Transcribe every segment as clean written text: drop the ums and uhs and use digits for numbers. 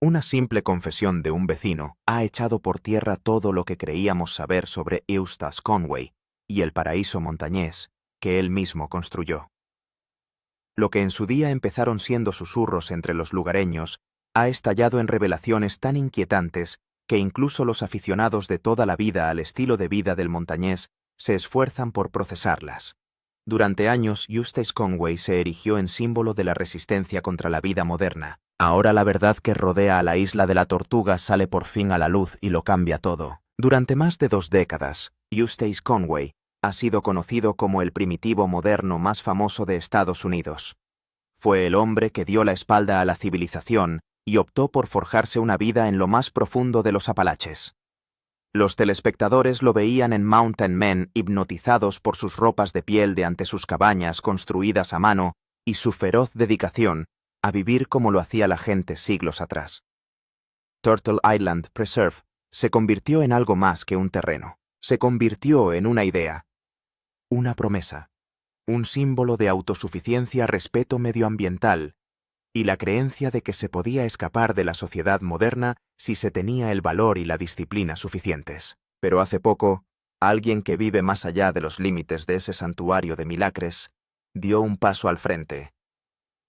Una simple confesión de un vecino ha echado por tierra todo lo que creíamos saber sobre Eustace Conway y el paraíso montañés que él mismo construyó. Lo que en su día empezaron siendo susurros entre los lugareños ha estallado en revelaciones tan inquietantes que incluso los aficionados de toda la vida al estilo de vida del montañés se esfuerzan por procesarlas. Durante años, Eustace Conway se erigió en símbolo de la resistencia contra la vida moderna. Ahora la verdad que rodea a la isla de la Tortuga sale por fin a la luz y lo cambia todo. Durante más de 2 décadas, Eustace Conway ha sido conocido como el primitivo moderno más famoso de Estados Unidos. Fue el hombre que dio la espalda a la civilización y optó por forjarse una vida en lo más profundo de los Apalaches. Los telespectadores lo veían en Mountain Men hipnotizados por sus ropas de piel de ante sus cabañas construidas a mano y su feroz dedicación a vivir como lo hacía la gente siglos atrás. Turtle Island Preserve se convirtió en algo más que un terreno. Se convirtió en una idea, una promesa, un símbolo de autosuficiencia, respeto medioambiental y la creencia de que se podía escapar de la sociedad moderna si se tenía el valor y la disciplina suficientes. Pero hace poco, alguien que vive más allá de los límites de ese santuario de milagres dio un paso al frente.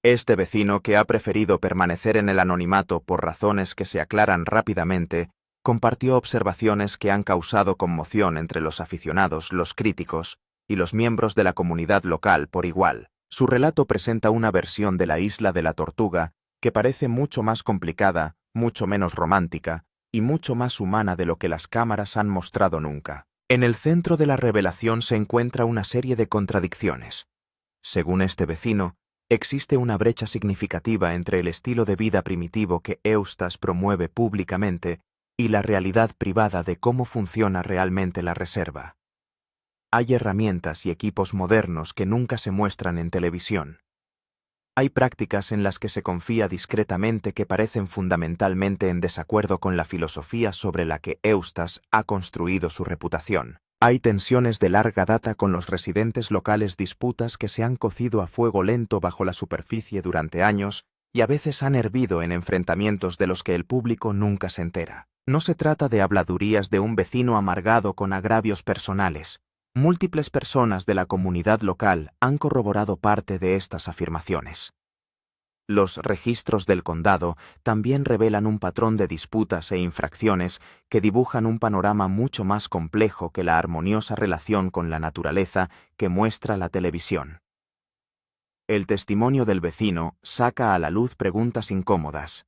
Este vecino, que ha preferido permanecer en el anonimato por razones que se aclaran rápidamente, compartió observaciones que han causado conmoción entre los aficionados, los críticos y los miembros de la comunidad local por igual. Su relato presenta una versión de la isla de la Tortuga que parece mucho más complicada, mucho menos romántica y mucho más humana de lo que las cámaras han mostrado nunca. En el centro de la revelación se encuentra una serie de contradicciones. Según este vecino, existe una brecha significativa entre el estilo de vida primitivo que Eustace promueve públicamente y la realidad privada de cómo funciona realmente la reserva. Hay herramientas y equipos modernos que nunca se muestran en televisión. Hay prácticas en las que se confía discretamente que parecen fundamentalmente en desacuerdo con la filosofía sobre la que Eustace ha construido su reputación. Hay tensiones de larga data con los residentes locales, disputas que se han cocido a fuego lento bajo la superficie durante años y a veces han hervido en enfrentamientos de los que el público nunca se entera. No se trata de habladurías de un vecino amargado con agravios personales. Múltiples personas de la comunidad local han corroborado parte de estas afirmaciones. Los registros del condado también revelan un patrón de disputas e infracciones que dibujan un panorama mucho más complejo que la armoniosa relación con la naturaleza que muestra la televisión. El testimonio del vecino saca a la luz preguntas incómodas.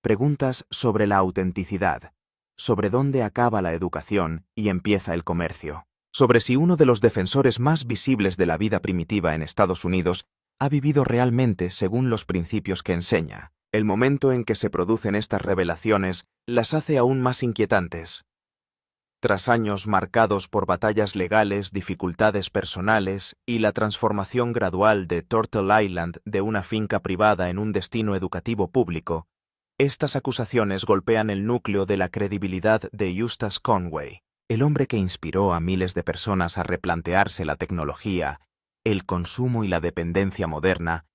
Preguntas sobre la autenticidad, sobre dónde acaba la educación y empieza el comercio, sobre si uno de los defensores más visibles de la vida primitiva en Estados Unidos ha vivido realmente según los principios que enseña. El momento en que se producen estas revelaciones las hace aún más inquietantes. Tras años marcados por batallas legales, dificultades personales y la transformación gradual de Turtle Island de una finca privada en un destino educativo público, estas acusaciones golpean el núcleo de la credibilidad de Eustace Conway, el hombre que inspiró a miles de personas a replantearse la tecnología, el consumo y la dependencia moderna.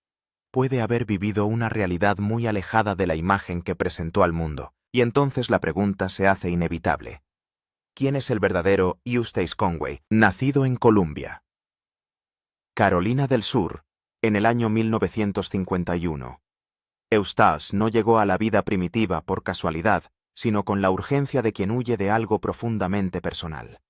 Puede haber vivido una realidad muy alejada de la imagen que presentó al mundo, y entonces la pregunta se hace inevitable. ¿Quién es el verdadero Eustace Conway, nacido en Columbia, Carolina del Sur, en el año 1951? Eustace no llegó a la vida primitiva por casualidad, sino con la urgencia de quien huye de algo profundamente personal.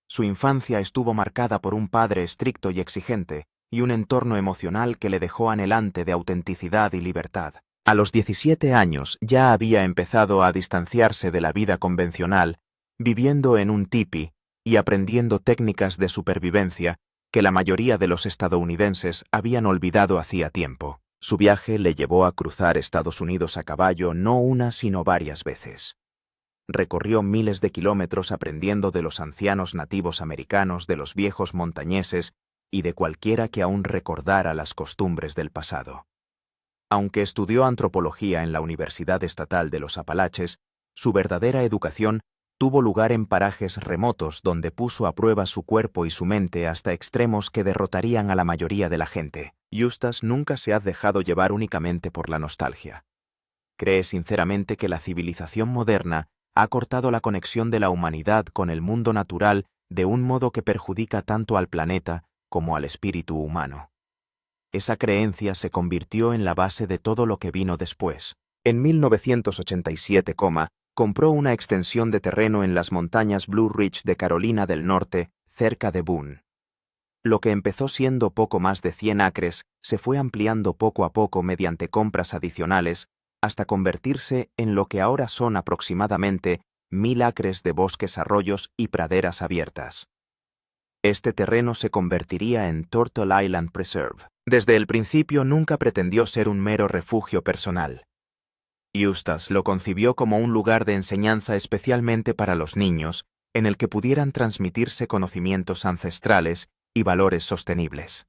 Su infancia estuvo marcada por un padre estricto y exigente, y un entorno emocional que le dejó anhelante de autenticidad y libertad. A los 17 años ya había empezado a distanciarse de la vida convencional, viviendo en un tipi y aprendiendo técnicas de supervivencia que la mayoría de los estadounidenses habían olvidado hacía tiempo. Su viaje le llevó a cruzar Estados Unidos a caballo no una sino varias veces. Recorrió miles de kilómetros aprendiendo de los ancianos nativos americanos, de los viejos montañeses y de cualquiera que aún recordara las costumbres del pasado. Aunque estudió antropología en la Universidad Estatal de los Apalaches, su verdadera educación tuvo lugar en parajes remotos donde puso a prueba su cuerpo y su mente hasta extremos que derrotarían a la mayoría de la gente. Eustace nunca se ha dejado llevar únicamente por la nostalgia. cree sinceramente que la civilización moderna ha cortado la conexión de la humanidad con el mundo natural de un modo que perjudica tanto al planeta como al espíritu humano. Esa creencia se convirtió en la base de todo lo que vino después. En 1987, compró una extensión de terreno en las montañas Blue Ridge de Carolina del Norte, cerca de Boone. Lo que empezó siendo poco más de 100 acres se fue ampliando poco a poco mediante compras adicionales hasta convertirse en lo que ahora son aproximadamente 1000 acres de bosques, arroyos y praderas abiertas. Este terreno se convertiría en Turtle Island Preserve. Desde el principio nunca pretendió ser un mero refugio personal. Eustace lo concibió como un lugar de enseñanza especialmente para los niños, en el que pudieran transmitirse conocimientos ancestrales y valores sostenibles.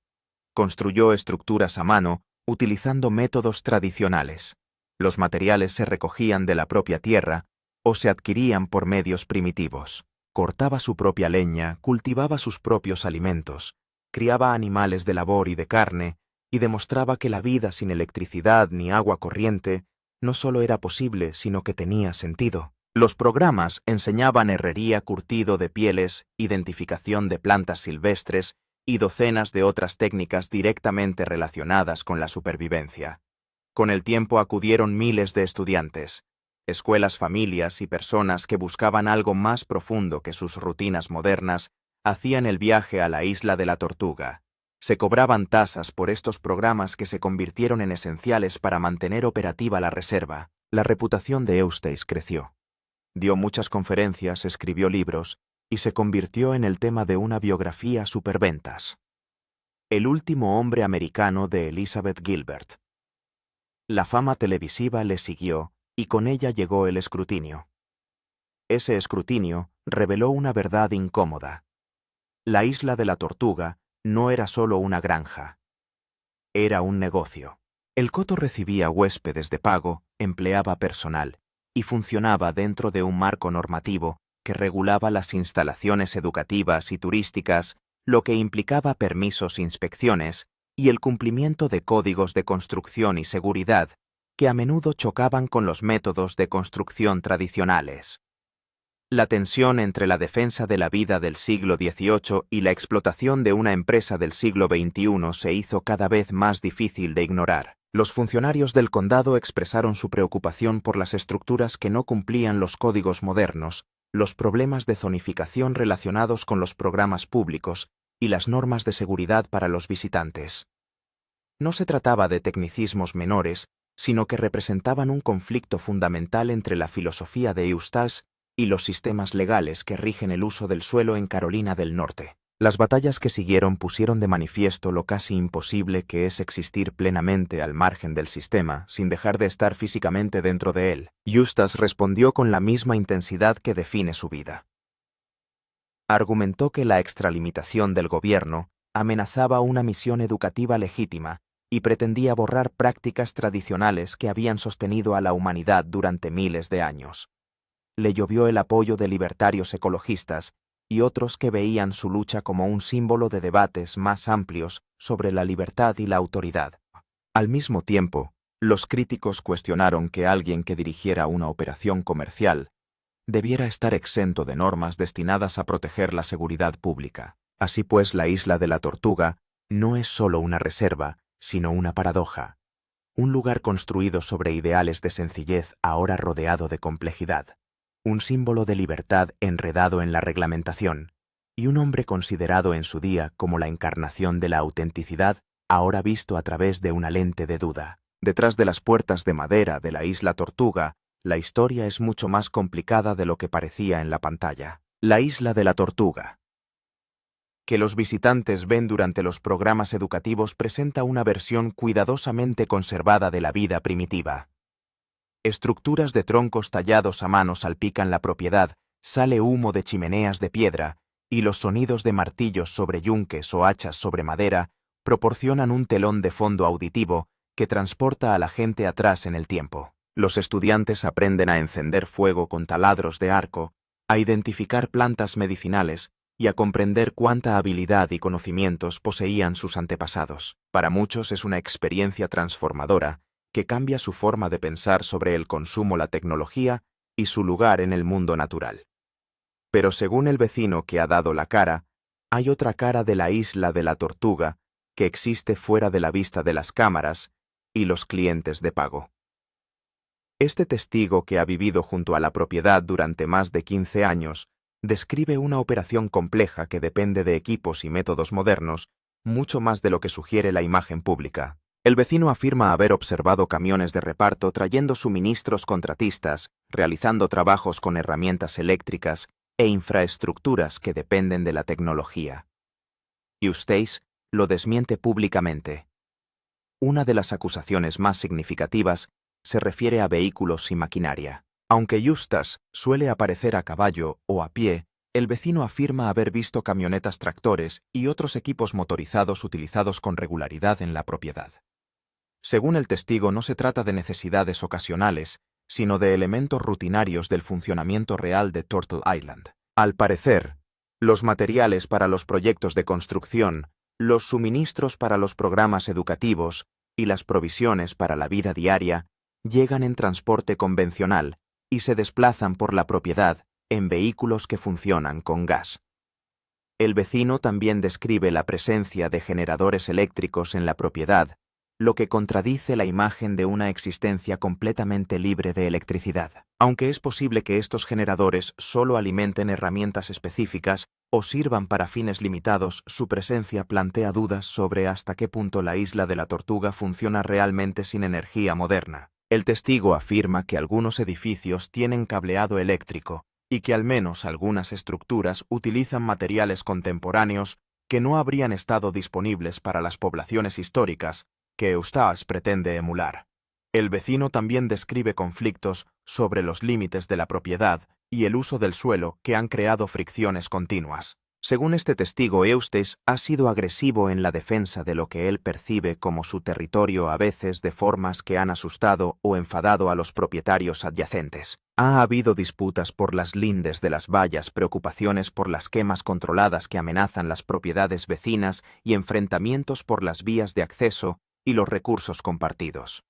Construyó estructuras a mano utilizando métodos tradicionales. Los materiales se recogían de la propia tierra o se adquirían por medios primitivos. Cortaba su propia leña, cultivaba sus propios alimentos, criaba animales de labor y de carne, y demostraba que la vida sin electricidad ni agua corriente no solo era posible, sino que tenía sentido. Los programas enseñaban herrería, curtido de pieles, identificación de plantas silvestres y docenas de otras técnicas directamente relacionadas con la supervivencia. Con el tiempo acudieron miles de estudiantes, escuelas, familias y personas que buscaban algo más profundo que sus rutinas modernas, hacían el viaje a la isla de la Tortuga. Se cobraban tasas por estos programas que se convirtieron en esenciales para mantener operativa la reserva. La reputación de Eustace creció. Dio muchas conferencias, escribió libros y se convirtió en el tema de una biografía superventas. El último hombre americano de Elizabeth Gilbert. La fama televisiva le siguió y con ella llegó el escrutinio. Ese escrutinio reveló una verdad incómoda. La isla de la Tortuga no era solo una granja. Era un negocio. El coto recibía huéspedes de pago, empleaba personal y funcionaba dentro de un marco normativo que regulaba las instalaciones educativas y turísticas, lo que implicaba permisos, inspecciones y el cumplimiento de códigos de construcción y seguridad que a menudo chocaban con los métodos de construcción tradicionales. La tensión entre la defensa de la vida del siglo XVIII y la explotación de una empresa del siglo XXI se hizo cada vez más difícil de ignorar. Los funcionarios del condado expresaron su preocupación por las estructuras que no cumplían los códigos modernos, los problemas de zonificación relacionados con los programas públicos y las normas de seguridad para los visitantes. No se trataba de tecnicismos menores, sino que representaban un conflicto fundamental entre la filosofía de Eustace y los sistemas legales que rigen el uso del suelo en Carolina del Norte. Las batallas que siguieron pusieron de manifiesto lo casi imposible que es existir plenamente al margen del sistema, sin dejar de estar físicamente dentro de él. Eustace respondió con la misma intensidad que define su vida. Argumentó que la extralimitación del gobierno amenazaba una misión educativa legítima y pretendía borrar prácticas tradicionales que habían sostenido a la humanidad durante miles de años. Le llovió el apoyo de libertarios ecologistas y otros que veían su lucha como un símbolo de debates más amplios sobre la libertad y la autoridad. Al mismo tiempo, los críticos cuestionaron que alguien que dirigiera una operación comercial debiera estar exento de normas destinadas a proteger la seguridad pública. Así pues, la isla de la Tortuga no es solo una reserva, sino una paradoja. Un lugar construido sobre ideales de sencillez ahora rodeado de complejidad. Un símbolo de libertad enredado en la reglamentación, y un hombre considerado en su día como la encarnación de la autenticidad, ahora visto a través de una lente de duda. Detrás de las puertas de madera de la isla Tortuga, la historia es mucho más complicada de lo que parecía en la pantalla. La isla de la Tortuga, que los visitantes ven durante los programas educativos, presenta una versión cuidadosamente conservada de la vida primitiva. Estructuras de troncos tallados a mano salpican la propiedad, sale humo de chimeneas de piedra, y los sonidos de martillos sobre yunques o hachas sobre madera proporcionan un telón de fondo auditivo que transporta a la gente atrás en el tiempo. Los estudiantes aprenden a encender fuego con taladros de arco, a identificar plantas medicinales y a comprender cuánta habilidad y conocimientos poseían sus antepasados. Para muchos es una experiencia transformadora que cambia su forma de pensar sobre el consumo, la tecnología y su lugar en el mundo natural. Pero según el vecino que ha dado la cara, hay otra cara de la isla de la Tortuga que existe fuera de la vista de las cámaras y los clientes de pago. Este testigo, que ha vivido junto a la propiedad durante más de 15 años, describe una operación compleja que depende de equipos y métodos modernos, mucho más de lo que sugiere la imagen pública. El vecino afirma haber observado camiones de reparto trayendo suministros contratistas, realizando trabajos con herramientas eléctricas e infraestructuras que dependen de la tecnología. Eustace lo desmiente públicamente. Una de las acusaciones más significativas se refiere a vehículos y maquinaria. Aunque Eustace suele aparecer a caballo o a pie, el vecino afirma haber visto camionetas tractores y otros equipos motorizados utilizados con regularidad en la propiedad. Según el testigo, no se trata de necesidades ocasionales, sino de elementos rutinarios del funcionamiento real de Turtle Island. Al parecer, los materiales para los proyectos de construcción, los suministros para los programas educativos y las provisiones para la vida diaria llegan en transporte convencional y se desplazan por la propiedad en vehículos que funcionan con gas. El vecino también describe la presencia de generadores eléctricos en la propiedad, lo que contradice la imagen de una existencia completamente libre de electricidad. Aunque es posible que estos generadores solo alimenten herramientas específicas o sirvan para fines limitados, su presencia plantea dudas sobre hasta qué punto la isla de la Tortuga funciona realmente sin energía moderna. El testigo afirma que algunos edificios tienen cableado eléctrico y que al menos algunas estructuras utilizan materiales contemporáneos que no habrían estado disponibles para las poblaciones históricas que Eustace pretende emular. El vecino también describe conflictos sobre los límites de la propiedad y el uso del suelo que han creado fricciones continuas. Según este testigo, Eustace ha sido agresivo en la defensa de lo que él percibe como su territorio, a veces de formas que han asustado o enfadado a los propietarios adyacentes. Ha habido disputas por las lindes de las vallas, preocupaciones por las quemas controladas que amenazan las propiedades vecinas y enfrentamientos por las vías de acceso y los recursos compartidos.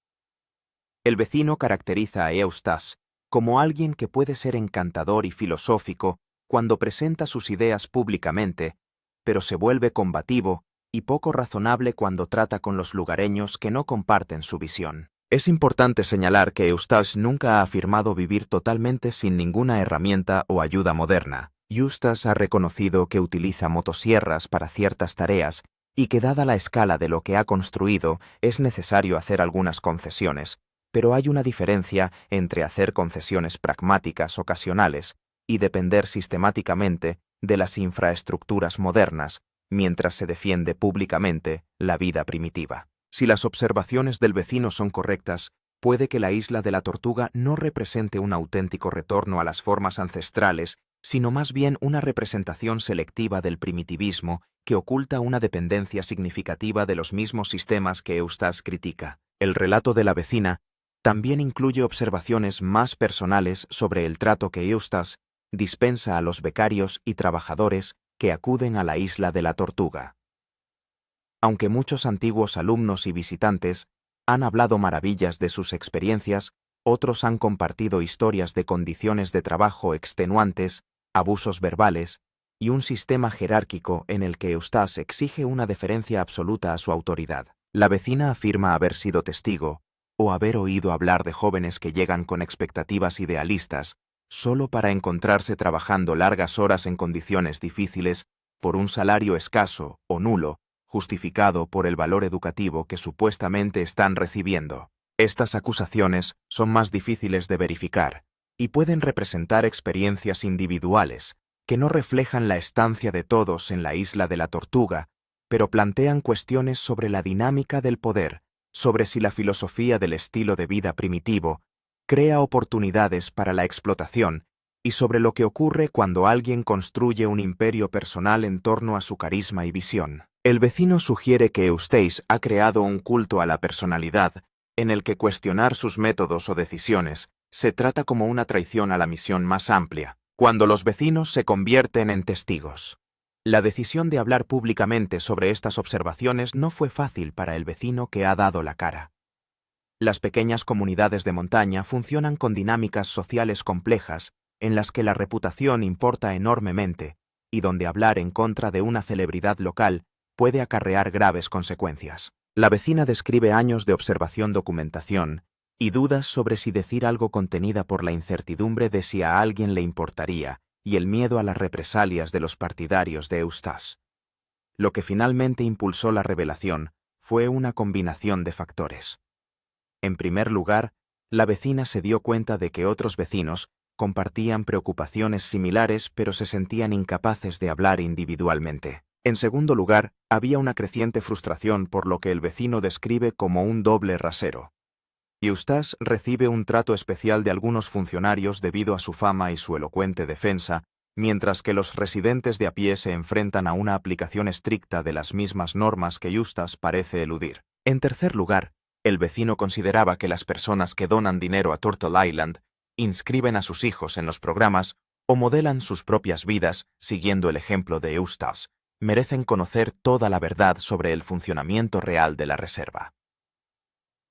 El vecino caracteriza a Eustace como alguien que puede ser encantador y filosófico cuando presenta sus ideas públicamente, pero se vuelve combativo y poco razonable cuando trata con los lugareños que no comparten su visión. Es importante señalar que Eustace nunca ha afirmado vivir totalmente sin ninguna herramienta o ayuda moderna. Eustace ha reconocido que utiliza motosierras para ciertas tareas y que, dada la escala de lo que ha construido, es necesario hacer algunas concesiones, pero hay una diferencia entre hacer concesiones pragmáticas ocasionales y depender sistemáticamente de las infraestructuras modernas, mientras se defiende públicamente la vida primitiva. Si las observaciones del vecino son correctas, puede que la isla de la Tortuga no represente un auténtico retorno a las formas ancestrales, sino más bien una representación selectiva del primitivismo que oculta una dependencia significativa de los mismos sistemas que Eustace critica. El relato de la vecina también incluye observaciones más personales sobre el trato que Eustace dispensa a los becarios y trabajadores que acuden a la isla de la Tortuga. Aunque muchos antiguos alumnos y visitantes han hablado maravillas de sus experiencias, otros han compartido historias de condiciones de trabajo extenuantes, abusos verbales y un sistema jerárquico en el que Eustace exige una deferencia absoluta a su autoridad. La vecina afirma haber sido testigo o haber oído hablar de jóvenes que llegan con expectativas idealistas solo para encontrarse trabajando largas horas en condiciones difíciles por un salario escaso o nulo, justificado por el valor educativo que supuestamente están recibiendo. Estas acusaciones son más difíciles de verificar y pueden representar experiencias individuales que no reflejan la estancia de todos en la isla de la Tortuga, pero plantean cuestiones sobre la dinámica del poder, sobre si la filosofía del estilo de vida primitivo crea oportunidades para la explotación y sobre lo que ocurre cuando alguien construye un imperio personal en torno a su carisma y visión. El vecino sugiere que Eustace ha creado un culto a la personalidad en el que cuestionar sus métodos o decisiones se trata como una traición a la misión más amplia, cuando los vecinos se convierten en testigos. La decisión de hablar públicamente sobre estas observaciones no fue fácil para el vecino que ha dado la cara. Las pequeñas comunidades de montaña funcionan con dinámicas sociales complejas en las que la reputación importa enormemente y donde hablar en contra de una celebridad local puede acarrear graves consecuencias. La vecina describe años de observación-documentación y dudas sobre si decir algo contenida por la incertidumbre de si a alguien le importaría y el miedo a las represalias de los partidarios de Eustace. Lo que finalmente impulsó la revelación fue una combinación de factores. En primer lugar, la vecina se dio cuenta de que otros vecinos compartían preocupaciones similares pero se sentían incapaces de hablar individualmente. En segundo lugar, había una creciente frustración por lo que el vecino describe como un doble rasero. Eustace recibe un trato especial de algunos funcionarios debido a su fama y su elocuente defensa, mientras que los residentes de a pie se enfrentan a una aplicación estricta de las mismas normas que Eustace parece eludir. En tercer lugar, el vecino consideraba que las personas que donan dinero a Turtle Island, inscriben a sus hijos en los programas o modelan sus propias vidas siguiendo el ejemplo de Eustace, merecen conocer toda la verdad sobre el funcionamiento real de la reserva.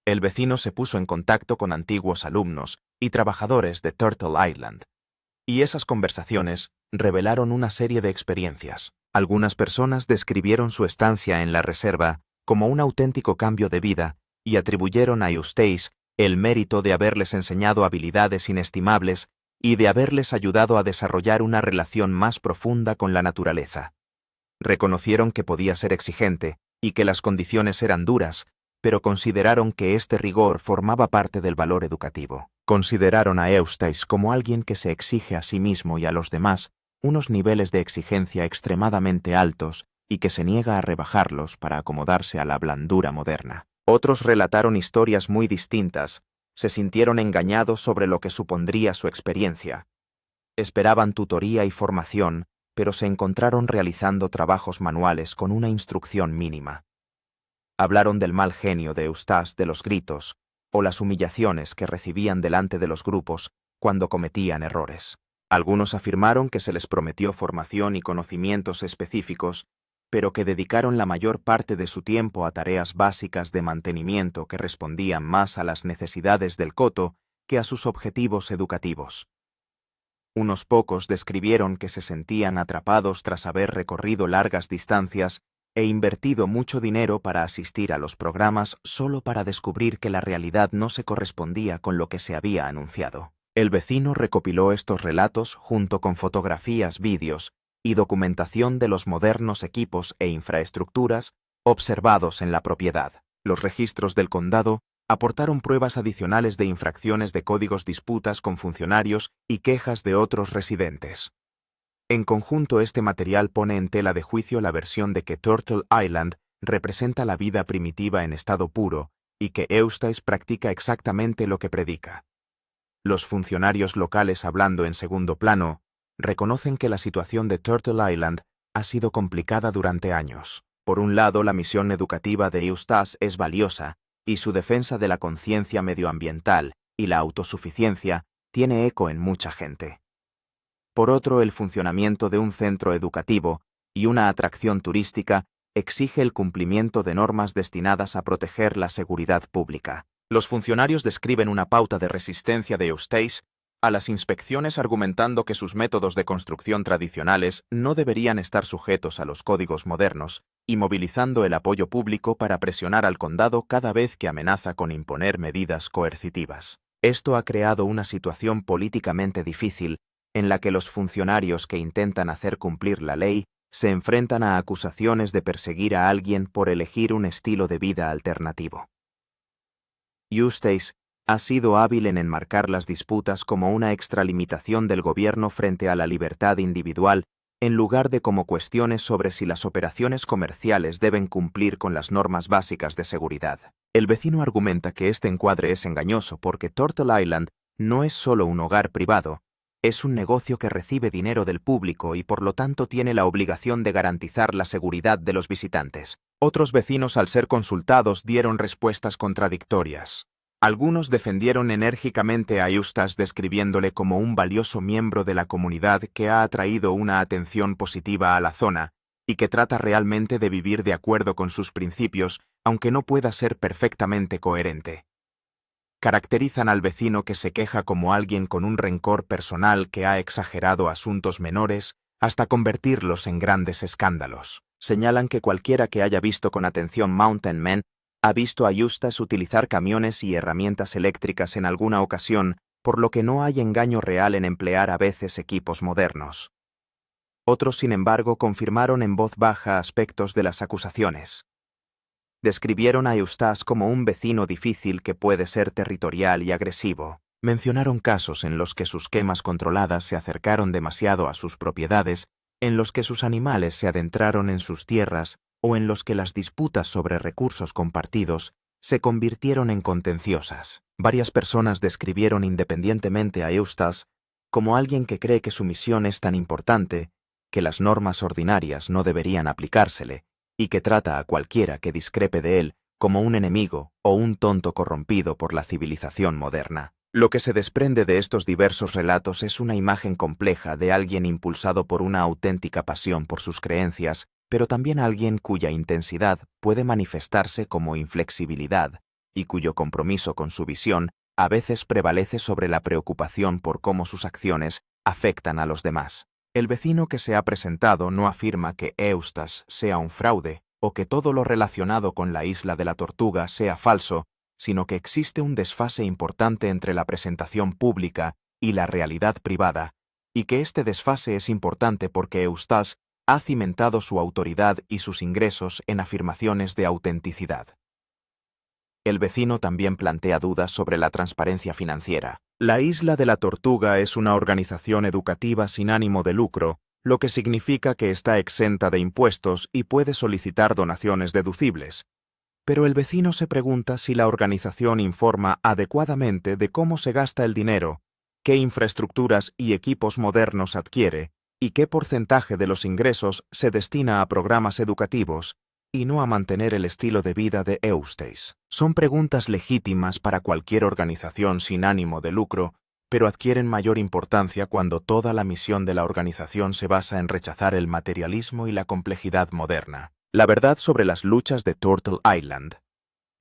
El vecino se puso en contacto con antiguos alumnos y trabajadores de Turtle Island, y esas conversaciones revelaron una serie de experiencias. Algunas personas describieron su estancia en la reserva como un auténtico cambio de vida y atribuyeron a Eustace el mérito de haberles enseñado habilidades inestimables y de haberles ayudado a desarrollar una relación más profunda con la naturaleza. Reconocieron que podía ser exigente y que las condiciones eran duras, pero consideraron que este rigor formaba parte del valor educativo. Consideraron a Eustace como alguien que se exige a sí mismo y a los demás unos niveles de exigencia extremadamente altos y que se niega a rebajarlos para acomodarse a la blandura moderna. Otros relataron historias muy distintas, se sintieron engañados sobre lo que supondría su experiencia. Esperaban tutoría y formación, pero se encontraron realizando trabajos manuales con una instrucción mínima. Hablaron del mal genio de Eustace, de los gritos, o las humillaciones que recibían delante de los grupos cuando cometían errores. Algunos afirmaron que se les prometió formación y conocimientos específicos, pero que dedicaron la mayor parte de su tiempo a tareas básicas de mantenimiento que respondían más a las necesidades del coto que a sus objetivos educativos. Unos pocos describieron que se sentían atrapados tras haber recorrido largas distancias e invertido mucho dinero para asistir a los programas solo para descubrir que la realidad no se correspondía con lo que se había anunciado. El vecino recopiló estos relatos junto con fotografías, vídeos y documentación de los modernos equipos e infraestructuras observados en la propiedad. Los registros del condado aportaron pruebas adicionales de infracciones de códigos, disputas con funcionarios y quejas de otros residentes. En conjunto, este material pone en tela de juicio la versión de que Turtle Island representa la vida primitiva en estado puro y que Eustace practica exactamente lo que predica. Los funcionarios locales, hablando en segundo plano, reconocen que la situación de Turtle Island ha sido complicada durante años. Por un lado, la misión educativa de Eustace es valiosa y su defensa de la conciencia medioambiental y la autosuficiencia tiene eco en mucha gente. Por otro, el funcionamiento de un centro educativo y una atracción turística exige el cumplimiento de normas destinadas a proteger la seguridad pública. Los funcionarios describen una pauta de resistencia de Eustace a las inspecciones, argumentando que sus métodos de construcción tradicionales no deberían estar sujetos a los códigos modernos, y movilizando el apoyo público para presionar al condado cada vez que amenaza con imponer medidas coercitivas. Esto ha creado una situación políticamente difícil en la que los funcionarios que intentan hacer cumplir la ley se enfrentan a acusaciones de perseguir a alguien por elegir un estilo de vida alternativo. Eustace ha sido hábil en enmarcar las disputas como una extralimitación del gobierno frente a la libertad individual, en lugar de como cuestiones sobre si las operaciones comerciales deben cumplir con las normas básicas de seguridad. El vecino argumenta que este encuadre es engañoso porque Turtle Island no es solo un hogar privado, es un negocio que recibe dinero del público y por lo tanto tiene la obligación de garantizar la seguridad de los visitantes. Otros vecinos, al ser consultados, dieron respuestas contradictorias. Algunos defendieron enérgicamente a Eustace describiéndole como un valioso miembro de la comunidad que ha atraído una atención positiva a la zona y que trata realmente de vivir de acuerdo con sus principios, aunque no pueda ser perfectamente coherente. Caracterizan al vecino que se queja como alguien con un rencor personal que ha exagerado asuntos menores hasta convertirlos en grandes escándalos. Señalan que cualquiera que haya visto con atención Mountain Men ha visto a Eustace utilizar camiones y herramientas eléctricas en alguna ocasión, por lo que no hay engaño real en emplear a veces equipos modernos. Otros, sin embargo, confirmaron en voz baja aspectos de las acusaciones. Describieron a Eustace como un vecino difícil que puede ser territorial y agresivo. Mencionaron casos en los que sus quemas controladas se acercaron demasiado a sus propiedades, en los que sus animales se adentraron en sus tierras o en los que las disputas sobre recursos compartidos se convirtieron en contenciosas. Varias personas describieron independientemente a Eustace como alguien que cree que su misión es tan importante que las normas ordinarias no deberían aplicársele, y que trata a cualquiera que discrepe de él como un enemigo o un tonto corrompido por la civilización moderna. Lo que se desprende de estos diversos relatos es una imagen compleja de alguien impulsado por una auténtica pasión por sus creencias, pero también alguien cuya intensidad puede manifestarse como inflexibilidad y cuyo compromiso con su visión a veces prevalece sobre la preocupación por cómo sus acciones afectan a los demás. El vecino que se ha presentado no afirma que Eustace sea un fraude o que todo lo relacionado con la isla de la Tortuga sea falso, sino que existe un desfase importante entre la presentación pública y la realidad privada, y que este desfase es importante porque Eustace ha cimentado su autoridad y sus ingresos en afirmaciones de autenticidad. El vecino también plantea dudas sobre la transparencia financiera. La Isla de la Tortuga es una organización educativa sin ánimo de lucro, lo que significa que está exenta de impuestos y puede solicitar donaciones deducibles. Pero el vecino se pregunta si la organización informa adecuadamente de cómo se gasta el dinero, qué infraestructuras y equipos modernos adquiere, y qué porcentaje de los ingresos se destina a programas educativos, y no a mantener el estilo de vida de Eustace. Son preguntas legítimas para cualquier organización sin ánimo de lucro, pero adquieren mayor importancia cuando toda la misión de la organización se basa en rechazar el materialismo y la complejidad moderna. La verdad sobre las luchas de Turtle Island.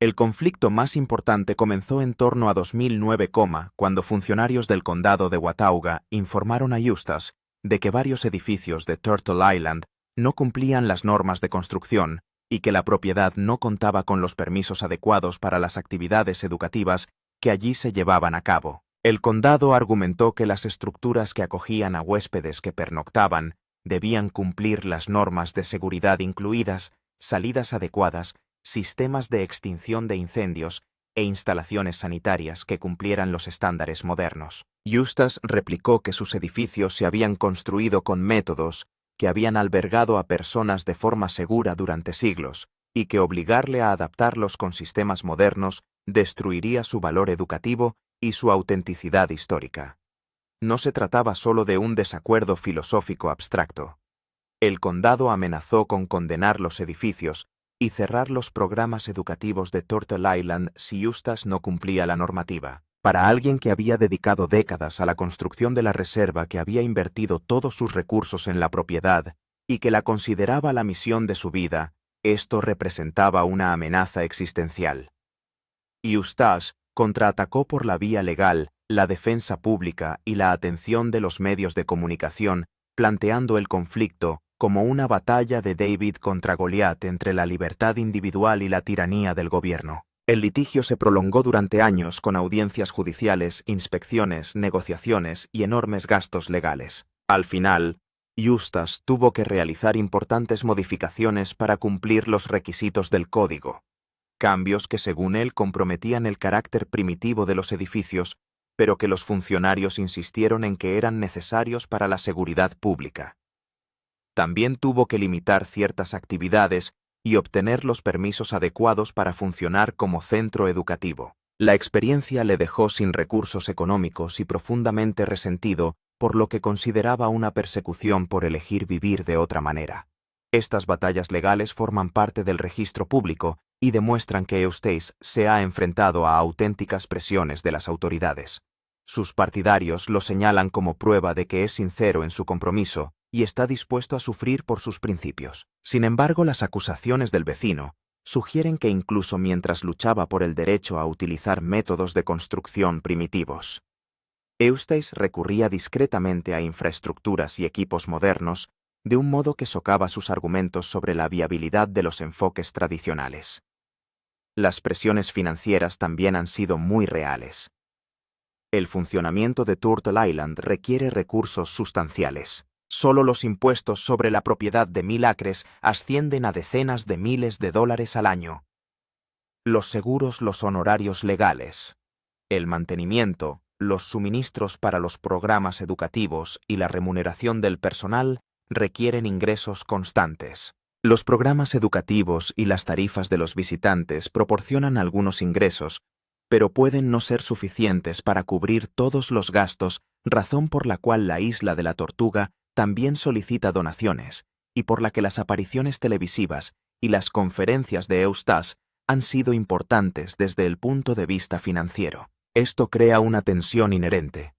El conflicto más importante comenzó en torno a 2009, cuando funcionarios del condado de Watauga informaron a Eustace de que varios edificios de Turtle Island no cumplían las normas de construcción y que la propiedad no contaba con los permisos adecuados para las actividades educativas que allí se llevaban a cabo. El condado argumentó que las estructuras que acogían a huéspedes que pernoctaban debían cumplir las normas de seguridad incluidas salidas adecuadas, sistemas de extinción de incendios e instalaciones sanitarias que cumplieran los estándares modernos. Eustace replicó que sus edificios se habían construido con métodos que habían albergado a personas de forma segura durante siglos, y que obligarle a adaptarlos con sistemas modernos destruiría su valor educativo y su autenticidad histórica. No se trataba solo de un desacuerdo filosófico abstracto. El condado amenazó con condenar los edificios y cerrar los programas educativos de Turtle Island si Eustace no cumplía la normativa. Para alguien que había dedicado décadas a la construcción de la reserva, que había invertido todos sus recursos en la propiedad y que la consideraba la misión de su vida, esto representaba una amenaza existencial. Eustace contraatacó por la vía legal, la defensa pública y la atención de los medios de comunicación, planteando el conflicto como una batalla de David contra Goliat entre la libertad individual y la tiranía del gobierno. El litigio se prolongó durante años con audiencias judiciales, inspecciones, negociaciones y enormes gastos legales. Al final, Eustace tuvo que realizar importantes modificaciones para cumplir los requisitos del código, cambios que según él comprometían el carácter primitivo de los edificios, pero que los funcionarios insistieron en que eran necesarios para la seguridad pública. También tuvo que limitar ciertas actividades y obtener los permisos adecuados para funcionar como centro educativo. La experiencia le dejó sin recursos económicos y profundamente resentido por lo que consideraba una persecución por elegir vivir de otra manera. Estas batallas legales forman parte del registro público y demuestran que Eustace se ha enfrentado a auténticas presiones de las autoridades. Sus partidarios lo señalan como prueba de que es sincero en su compromiso y está dispuesto a sufrir por sus principios. Sin embargo, las acusaciones del vecino sugieren que incluso mientras luchaba por el derecho a utilizar métodos de construcción primitivos, Eustace recurría discretamente a infraestructuras y equipos modernos de un modo que socava sus argumentos sobre la viabilidad de los enfoques tradicionales. Las presiones financieras también han sido muy reales. El funcionamiento de Turtle Island requiere recursos sustanciales. Solo los impuestos sobre la propiedad de 1000 acres ascienden a decenas de miles de dólares al año. Los seguros, los honorarios legales, el mantenimiento, los suministros para los programas educativos y la remuneración del personal requieren ingresos constantes. Los programas educativos y las tarifas de los visitantes proporcionan algunos ingresos, pero pueden no ser suficientes para cubrir todos los gastos, razón por la cual la Isla de la Tortuga también solicita donaciones, y por la que las apariciones televisivas y las conferencias de Eustace han sido importantes desde el punto de vista financiero. Esto crea una tensión inherente.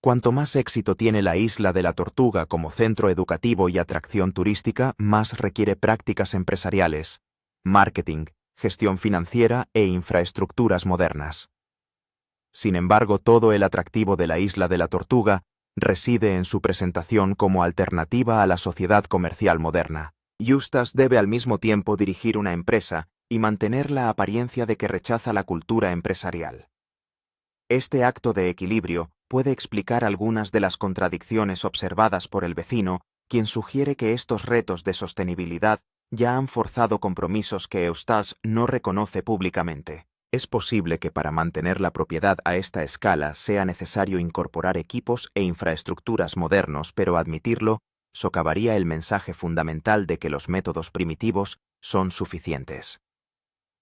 Cuanto más éxito tiene la Isla de la Tortuga como centro educativo y atracción turística, más requiere prácticas empresariales, marketing, gestión financiera e infraestructuras modernas. Sin embargo, todo el atractivo de la Isla de la Tortuga reside en su presentación como alternativa a la sociedad comercial moderna. Eustace debe al mismo tiempo dirigir una empresa y mantener la apariencia de que rechaza la cultura empresarial. Este acto de equilibrio puede explicar algunas de las contradicciones observadas por el vecino, quien sugiere que estos retos de sostenibilidad ya han forzado compromisos que Eustace no reconoce públicamente. Es posible que para mantener la propiedad a esta escala sea necesario incorporar equipos e infraestructuras modernos, pero admitirlo socavaría el mensaje fundamental de que los métodos primitivos son suficientes.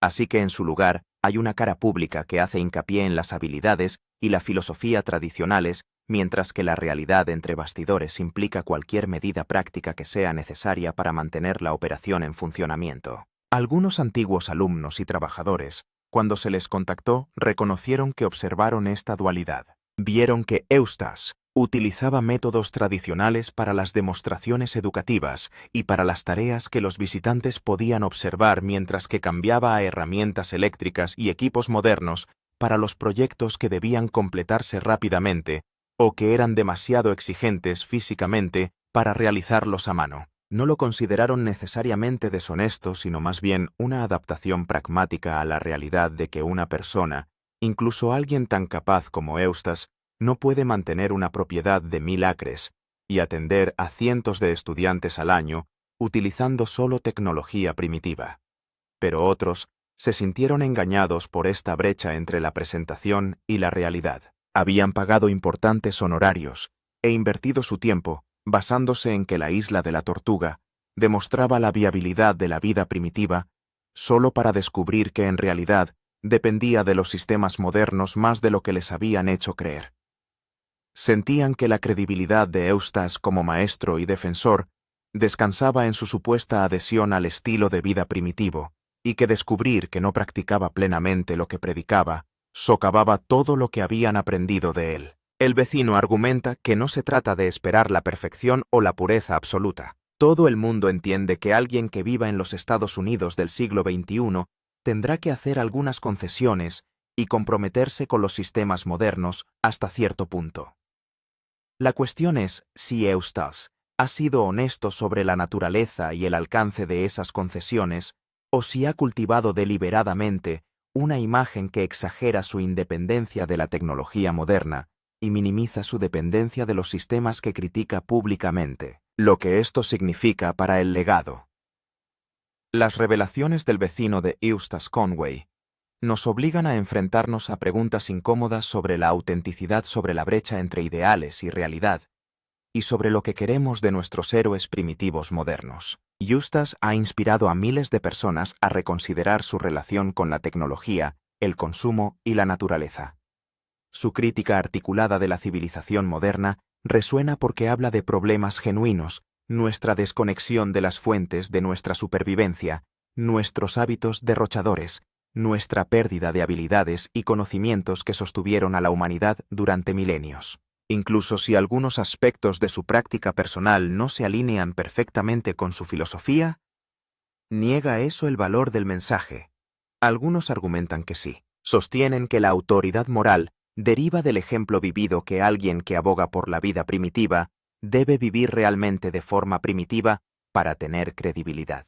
Así que en su lugar hay una cara pública que hace hincapié en las habilidades y la filosofía tradicionales, mientras que la realidad entre bastidores implica cualquier medida práctica que sea necesaria para mantener la operación en funcionamiento. Algunos antiguos alumnos y trabajadores, cuando se les contactó, reconocieron que observaron esta dualidad. Vieron que Eustace utilizaba métodos tradicionales para las demostraciones educativas y para las tareas que los visitantes podían observar, mientras que cambiaba a herramientas eléctricas y equipos modernos para los proyectos que debían completarse rápidamente o que eran demasiado exigentes físicamente para realizarlos a mano. No lo consideraron necesariamente deshonesto, sino más bien una adaptación pragmática a la realidad de que una persona, incluso alguien tan capaz como Eustace, no puede mantener una propiedad de 1000 acres y atender a cientos de estudiantes al año utilizando solo tecnología primitiva. Pero otros se sintieron engañados por esta brecha entre la presentación y la realidad. Habían pagado importantes honorarios e invertido su tiempo basándose en que la Isla de la Tortuga demostraba la viabilidad de la vida primitiva, solo para descubrir que en realidad dependía de los sistemas modernos más de lo que les habían hecho creer. Sentían que la credibilidad de Eustace como maestro y defensor descansaba en su supuesta adhesión al estilo de vida primitivo, y que descubrir que no practicaba plenamente lo que predicaba socavaba todo lo que habían aprendido de él. El vecino argumenta que no se trata de esperar la perfección o la pureza absoluta. Todo el mundo entiende que alguien que viva en los Estados Unidos del siglo XXI tendrá que hacer algunas concesiones y comprometerse con los sistemas modernos hasta cierto punto. La cuestión es si Eustace ha sido honesto sobre la naturaleza y el alcance de esas concesiones, o si ha cultivado deliberadamente una imagen que exagera su independencia de la tecnología moderna y minimiza su dependencia de los sistemas que critica públicamente, lo que esto significa para el legado. Las revelaciones del vecino de Eustace Conway nos obligan a enfrentarnos a preguntas incómodas sobre la autenticidad, sobre la brecha entre ideales y realidad, y sobre lo que queremos de nuestros héroes primitivos modernos. Eustace ha inspirado a miles de personas a reconsiderar su relación con la tecnología, el consumo y la naturaleza. Su crítica articulada de la civilización moderna resuena porque habla de problemas genuinos, nuestra desconexión de las fuentes de nuestra supervivencia, nuestros hábitos derrochadores, nuestra pérdida de habilidades y conocimientos que sostuvieron a la humanidad durante milenios. Incluso si algunos aspectos de su práctica personal no se alinean perfectamente con su filosofía, ¿Niega eso el valor del mensaje? Algunos argumentan que sí. Sostienen que la autoridad moral deriva del ejemplo vivido que alguien que aboga por la vida primitiva debe vivir realmente de forma primitiva para tener credibilidad.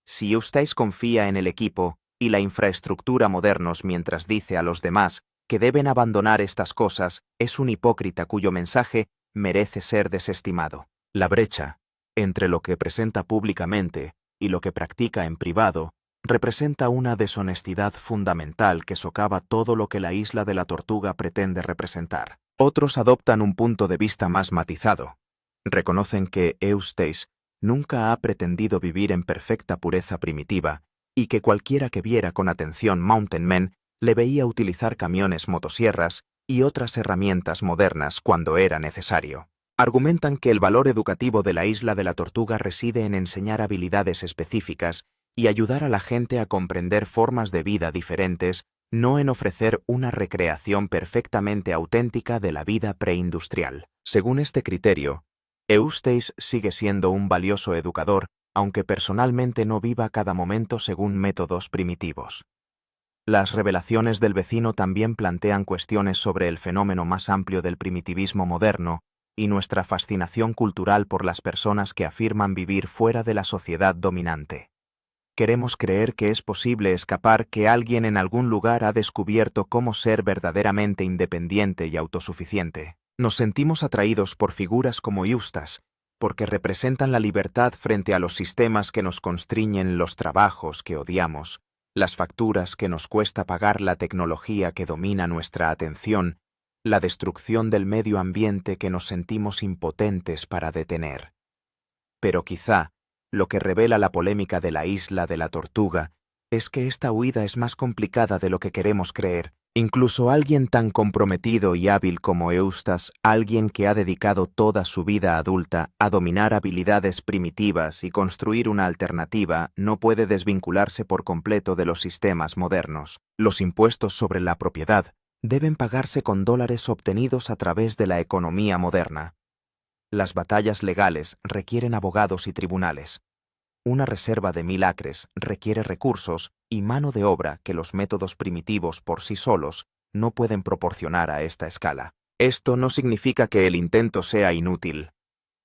Si Eustace confía en el equipo y la infraestructura modernos mientras dice a los demás que deben abandonar estas cosas, es un hipócrita cuyo mensaje merece ser desestimado. La brecha entre lo que presenta públicamente y lo que practica en privado representa una deshonestidad fundamental que socava todo lo que la isla de la Tortuga pretende representar. Otros adoptan un punto de vista más matizado. Reconocen que Eustace nunca ha pretendido vivir en perfecta pureza primitiva y que cualquiera que viera con atención Mountain Men le veía utilizar camiones motosierras y otras herramientas modernas cuando era necesario. Argumentan que el valor educativo de la isla de la Tortuga reside en enseñar habilidades específicas y ayudar a la gente a comprender formas de vida diferentes, no en ofrecer una recreación perfectamente auténtica de la vida preindustrial. Según este criterio, Eustace sigue siendo un valioso educador, aunque personalmente no viva cada momento según métodos primitivos. Las revelaciones del vecino también plantean cuestiones sobre el fenómeno más amplio del primitivismo moderno y nuestra fascinación cultural por las personas que afirman vivir fuera de la sociedad dominante. Queremos creer que es posible escapar, que alguien en algún lugar ha descubierto cómo ser verdaderamente independiente y autosuficiente. Nos sentimos atraídos por figuras como Eustace, porque representan la libertad frente a los sistemas que nos constriñen, los trabajos que odiamos, las facturas que nos cuesta pagar, la tecnología que domina nuestra atención, la destrucción del medio ambiente que nos sentimos impotentes para detener. Pero quizá, lo que revela la polémica de la isla de la Tortuga es que esta huida es más complicada de lo que queremos creer. Incluso alguien tan comprometido y hábil como Eustace, alguien que ha dedicado toda su vida adulta a dominar habilidades primitivas y construir una alternativa, no puede desvincularse por completo de los sistemas modernos. Los impuestos sobre la propiedad deben pagarse con dólares obtenidos a través de la economía moderna. Las batallas legales requieren abogados y tribunales. Una reserva de 1000 acres requiere recursos y mano de obra que los métodos primitivos por sí solos no pueden proporcionar a esta escala. Esto no significa que el intento sea inútil.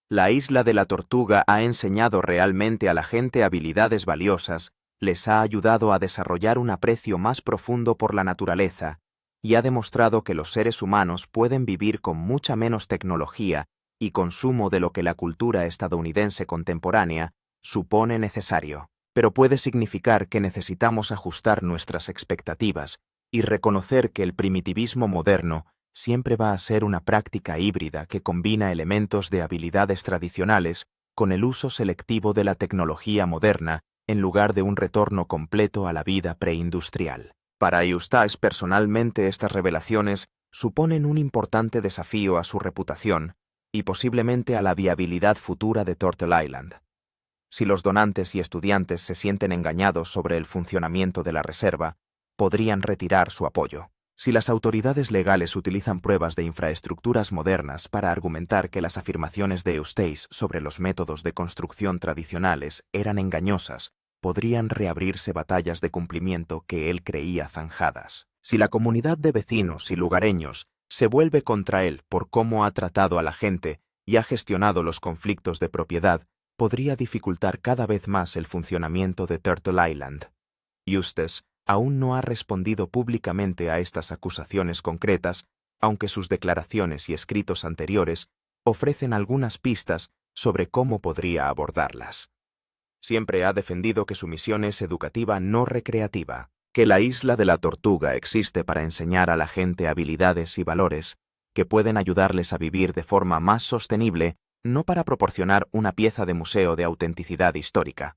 La isla de la Tortuga ha enseñado realmente a la gente habilidades valiosas, les ha ayudado a desarrollar un aprecio más profundo por la naturaleza y ha demostrado que los seres humanos pueden vivir con mucha menos tecnología y consumo de lo que la cultura estadounidense contemporánea supone necesario, pero puede significar que necesitamos ajustar nuestras expectativas y reconocer que el primitivismo moderno siempre va a ser una práctica híbrida que combina elementos de habilidades tradicionales con el uso selectivo de la tecnología moderna en lugar de un retorno completo a la vida preindustrial. Para Eustace personalmente, estas revelaciones suponen un importante desafío a su reputación y posiblemente a la viabilidad futura de Turtle Island. Si los donantes y estudiantes se sienten engañados sobre el funcionamiento de la reserva, podrían retirar su apoyo. Si las autoridades legales utilizan pruebas de infraestructuras modernas para argumentar que las afirmaciones de Eustace sobre los métodos de construcción tradicionales eran engañosas, podrían reabrirse batallas de cumplimiento que él creía zanjadas. Si la comunidad de vecinos y lugareños se vuelve contra él por cómo ha tratado a la gente y ha gestionado los conflictos de propiedad, podría dificultar cada vez más el funcionamiento de Turtle Island. Eustace aún no ha respondido públicamente a estas acusaciones concretas, aunque sus declaraciones y escritos anteriores ofrecen algunas pistas sobre cómo podría abordarlas. Siempre ha defendido que su misión es educativa, no recreativa, que la isla de la Tortuga existe para enseñar a la gente habilidades y valores que pueden ayudarles a vivir de forma más sostenible, no para proporcionar una pieza de museo de autenticidad histórica.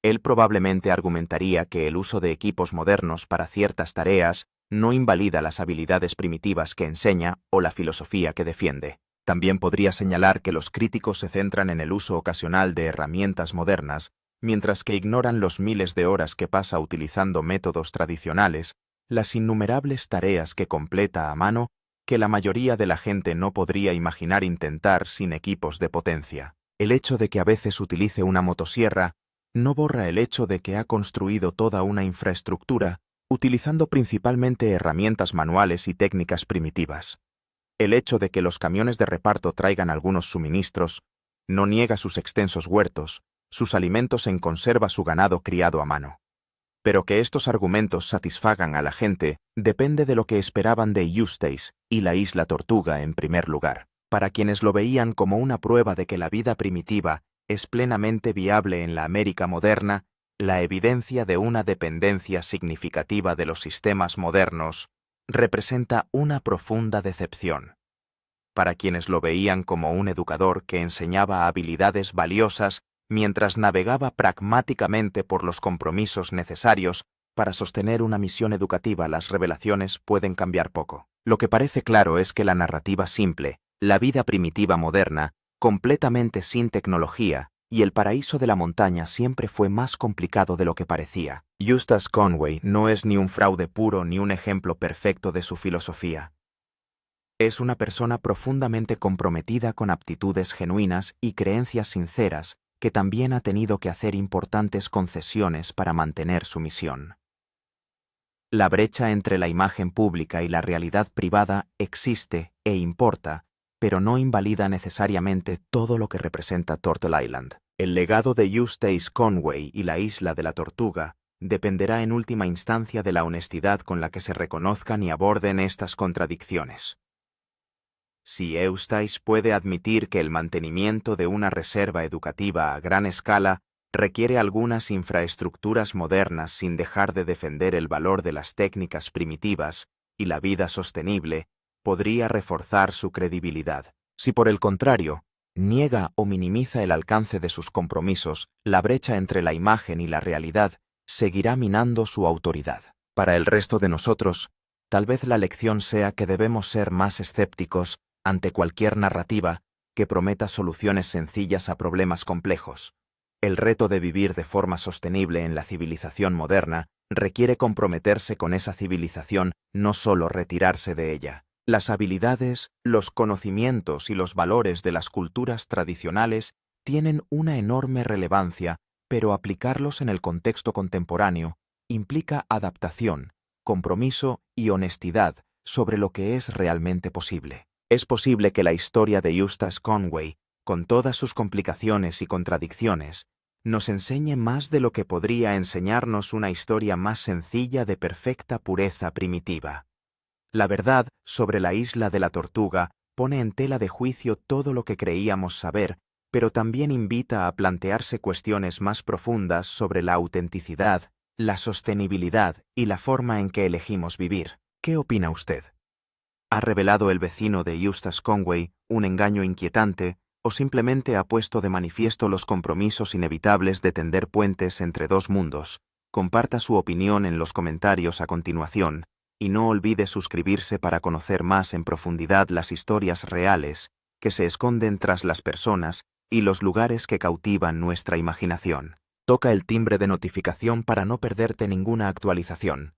Él probablemente argumentaría que el uso de equipos modernos para ciertas tareas no invalida las habilidades primitivas que enseña o la filosofía que defiende. También podría señalar que los críticos se centran en el uso ocasional de herramientas modernas, mientras que ignoran los miles de horas que pasa utilizando métodos tradicionales, las innumerables tareas que completa a mano que la mayoría de la gente no podría imaginar intentar sin equipos de potencia. El hecho de que a veces utilice una motosierra no borra el hecho de que ha construido toda una infraestructura utilizando principalmente herramientas manuales y técnicas primitivas. El hecho de que los camiones de reparto traigan algunos suministros no niega sus extensos huertos, sus alimentos en conserva, su ganado criado a mano. Pero que estos argumentos satisfagan a la gente depende de lo que esperaban de Eustace y la isla Tortuga en primer lugar. Para quienes lo veían como una prueba de que la vida primitiva es plenamente viable en la América moderna, la evidencia de una dependencia significativa de los sistemas modernos representa una profunda decepción. Para quienes lo veían como un educador que enseñaba habilidades valiosas mientras navegaba pragmáticamente por los compromisos necesarios para sostener una misión educativa, las revelaciones pueden cambiar poco. Lo que parece claro es que la narrativa simple, la vida primitiva moderna, completamente sin tecnología, y el paraíso de la montaña siempre fue más complicado de lo que parecía. Eustace Conway no es ni un fraude puro ni un ejemplo perfecto de su filosofía. Es una persona profundamente comprometida con aptitudes genuinas y creencias sinceras que también ha tenido que hacer importantes concesiones para mantener su misión. La brecha entre la imagen pública y la realidad privada existe e importa, pero no invalida necesariamente todo lo que representa Turtle Island. El legado de Eustace Conway y la isla de la Tortuga dependerá en última instancia de la honestidad con la que se reconozcan y aborden estas contradicciones. Si Eustace puede admitir que el mantenimiento de una reserva educativa a gran escala requiere algunas infraestructuras modernas sin dejar de defender el valor de las técnicas primitivas y la vida sostenible, podría reforzar su credibilidad. Si por el contrario, niega o minimiza el alcance de sus compromisos, la brecha entre la imagen y la realidad seguirá minando su autoridad. Para el resto de nosotros, tal vez la lección sea que debemos ser más escépticos ante cualquier narrativa que prometa soluciones sencillas a problemas complejos. El reto de vivir de forma sostenible en la civilización moderna requiere comprometerse con esa civilización, no solo retirarse de ella. Las habilidades, los conocimientos y los valores de las culturas tradicionales tienen una enorme relevancia, pero aplicarlos en el contexto contemporáneo implica adaptación, compromiso y honestidad sobre lo que es realmente posible. Es posible que la historia de Eustace Conway, con todas sus complicaciones y contradicciones, nos enseñe más de lo que podría enseñarnos una historia más sencilla de perfecta pureza primitiva. La verdad sobre la isla de la Tortuga pone en tela de juicio todo lo que creíamos saber, pero también invita a plantearse cuestiones más profundas sobre la autenticidad, la sostenibilidad y la forma en que elegimos vivir. ¿Qué opina usted? ¿Ha revelado el vecino de Eustace Conway un engaño inquietante o simplemente ha puesto de manifiesto los compromisos inevitables de tender puentes entre dos mundos? Comparta su opinión en los comentarios a continuación y no olvide suscribirse para conocer más en profundidad las historias reales que se esconden tras las personas y los lugares que cautivan nuestra imaginación. Toca el timbre de notificación para no perderte ninguna actualización.